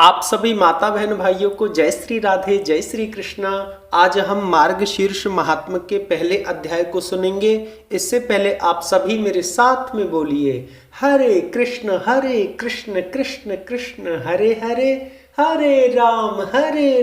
आप सभी माता बहन भाइयों को जय श्री राधे, जय श्री कृष्णा। आज हम मार्गशीर्ष महात्म्य के पहले अध्याय को सुनेंगे। इससे पहले आप सभी मेरे साथ में बोलिए हरे कृष्ण कृष्ण कृष्ण हरे हरे, हरे राम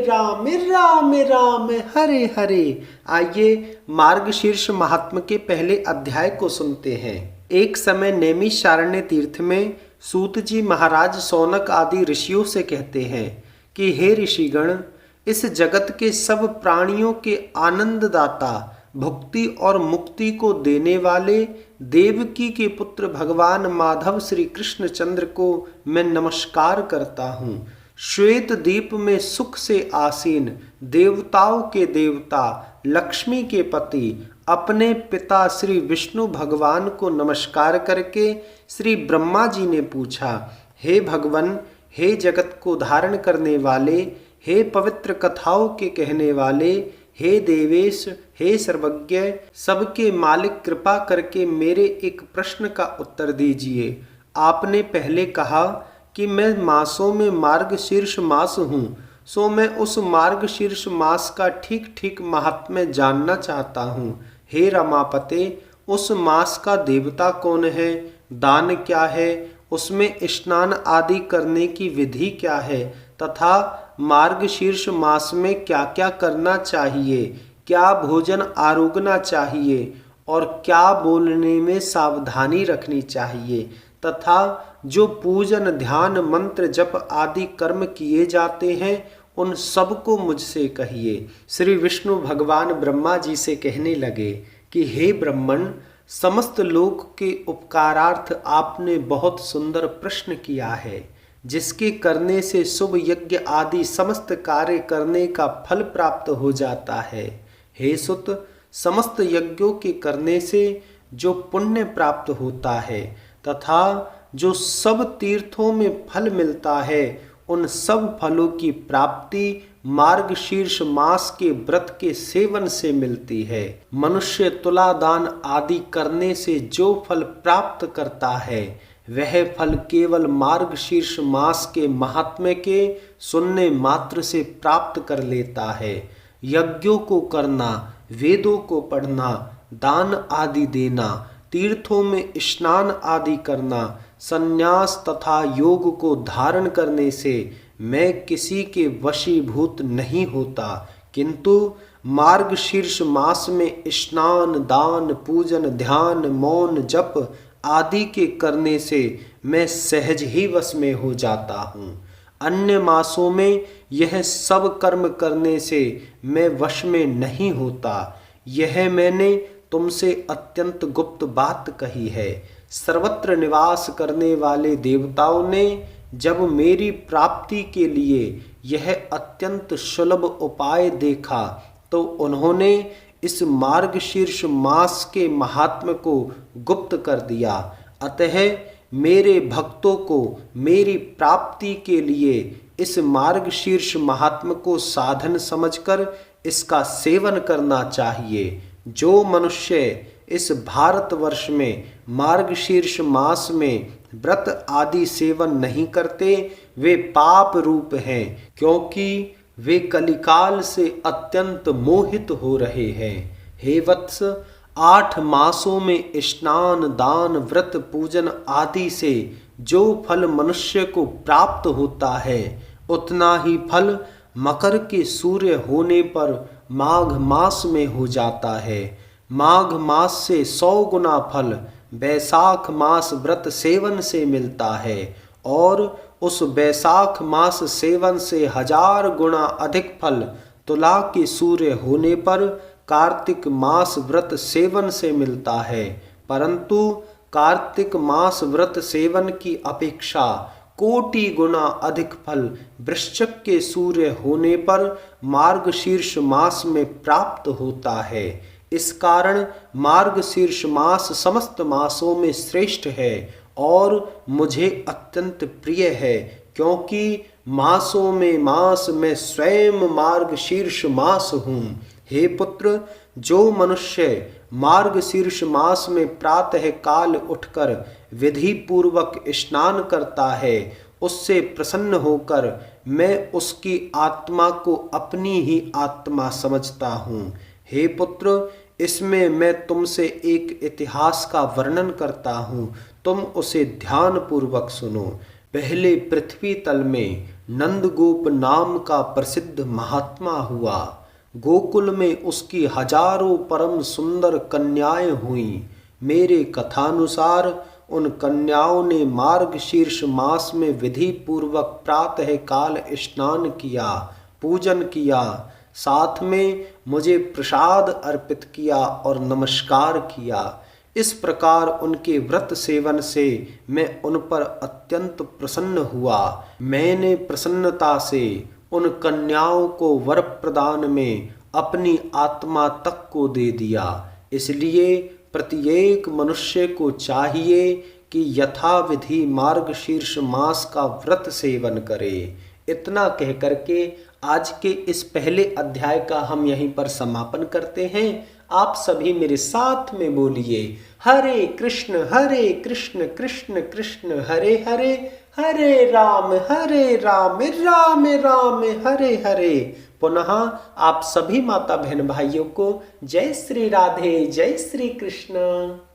राम राम हरे हरे। आइए मार्गशीर्ष महात्म्य के पहले अध्याय को सुनते हैं। एक समय नैमिषारण्य तीर्थ में सूत जी महाराज सौनक आदि ऋषियों से कहते हैं कि हे ऋषिगण, इस जगत के सब प्राणियों के आनंददाता, भुक्ति और मुक्ति को देने वाले देवकी के पुत्र भगवान माधव श्री कृष्ण चंद्र को मैं नमस्कार करता हूँ। श्वेत दीप में सुख से आसीन, देवताओं के देवता, लक्ष्मी के पति, अपने पिता श्री विष्णु भगवान को नमस्कार करके श्री ब्रह्मा जी ने पूछा, हे भगवान, हे जगत को धारण करने वाले, हे पवित्र कथाओं के कहने वाले, हे देवेश, हे सर्वज्ञ, सबके मालिक, कृपा करके मेरे एक प्रश्न का उत्तर दीजिए। आपने पहले कहा कि मैं मासों में मार्गशीर्ष मास हूँ, सो मैं उस मार्गशीर्ष मास का ठीक ठीक महात्म्य जानना चाहता हूँ। हे रमापते, उस मास का देवता कौन है, दान क्या है, उसमें स्नान आदि करने की विधि क्या है, तथा मार्गशीर्ष मास में क्या क्या करना चाहिए, क्या भोजन आरोगना चाहिए और क्या बोलने में सावधानी रखनी चाहिए, तथा जो पूजन, ध्यान, मंत्र, जप आदि कर्म किए जाते हैं उन सब को मुझसे कहिए। श्री विष्णु भगवान ब्रह्मा जी से कहने लगे कि हे ब्रह्मण, समस्त लोक के उपकारार्थ आपने बहुत सुंदर प्रश्न किया है, जिसके करने से शुभ यज्ञ आदि समस्त कार्य करने का फल प्राप्त हो जाता है। हे सुत, समस्त यज्ञों के करने से जो पुण्य प्राप्त होता है तथा जो सब तीर्थों में फल मिलता है, उन सब फलों की प्राप्ति मार्गशीर्ष मास के व्रत के सेवन से मिलती है। मनुष्य तुला दान आदि करने से जो फल प्राप्त करता है, वह फल केवल मार्गशीर्ष मास के महात्म्य के सुनने मात्र से प्राप्त कर लेता है। यज्ञों को करना, वेदों को पढ़ना, दान आदि देना, तीर्थों में स्नान आदि करना, संन्यास तथा योग को धारण करने से मैं किसी के वशीभूत नहीं होता, किंतु मार्गशीर्ष मास में स्नान, दान, पूजन, ध्यान, मौन, जप आदि के करने से मैं सहज ही वश में हो जाता हूँ। अन्य मासों में यह सब कर्म करने से मैं वश में नहीं होता। यह मैंने तुमसे अत्यंत गुप्त बात कही है। सर्वत्र निवास करने वाले देवताओं ने जब मेरी प्राप्ति के लिए यह अत्यंत सुलभ उपाय देखा, तो उन्होंने इस मार्गशीर्ष मास के महात्म्य को गुप्त कर दिया। अतः मेरे भक्तों को मेरी प्राप्ति के लिए इस मार्गशीर्ष महात्म्य को साधन समझकर इसका सेवन करना चाहिए। जो मनुष्य इस भारतवर्ष में मार्गशीर्ष मास में व्रत आदि सेवन नहीं करते, वे पाप रूप हैं, क्योंकि वे कलिकाल से अत्यंत मोहित हो रहे हैं। हे वत्स, 8 मासों में स्नान, दान, व्रत, पूजन आदि से जो फल मनुष्य को प्राप्त होता है, उतना ही फल मकर के सूर्य होने पर माघ मास में हो जाता है। माघ मास से 100 गुना फल बैसाख मास व्रत सेवन से मिलता है, और उस बैसाख मास सेवन से 1000 गुना अधिक फल तुला के सूर्य होने पर कार्तिक मास व्रत सेवन से मिलता है। परंतु कार्तिक मास व्रत सेवन की अपेक्षा कोटि गुना अधिक फल वृश्चिक के सूर्य होने पर मार्गशीर्ष मास में प्राप्त होता है। इस कारण मार्गशीर्ष मास समस्त मासों में श्रेष्ठ है और मुझे अत्यंत प्रिय है, क्योंकि मासों में मास मैं स्वयं मार्गशीर्ष मास हूँ। हे पुत्र, जो मनुष्य मार्गशीर्ष मास में प्रातः काल उठकर विधि पूर्वक स्नान करता है, उससे प्रसन्न होकर मैं उसकी आत्मा को अपनी ही आत्मा समझता हूँ। हे पुत्र, इसमें मैं तुमसे एक इतिहास का वर्णन करता हूँ, तुम उसे ध्यान पूर्वक सुनो। पहले पृथ्वी तल में नंदगोप नाम का प्रसिद्ध महात्मा हुआ। गोकुल में उसकी हजारों परम सुंदर कन्याएं हुईं। मेरे कथानुसार उन कन्याओं ने मार्गशीर्ष मास में विधि पूर्वक प्रातः काल स्नान किया, पूजन किया, साथ में मुझे प्रसाद अर्पित किया और नमस्कार किया। इस प्रकार उनके व्रत सेवन से मैं उन पर अत्यंत प्रसन्न हुआ। मैंने प्रसन्नता से उन कन्याओं को वर प्रदान में अपनी आत्मा तक को दे दिया। इसलिए प्रत्येक मनुष्य को चाहिए कि यथाविधि मार्गशीर्ष मास का व्रत सेवन करे। इतना कह करके आज के इस पहले अध्याय का हम यहीं पर समापन करते हैं। आप सभी मेरे साथ में बोलिए, हरे कृष्ण कृष्ण कृष्ण हरे हरे, हरे राम राम राम हरे हरे। पुनः आप सभी माता बहन भाइयों को जय श्री राधे, जय श्री कृष्ण।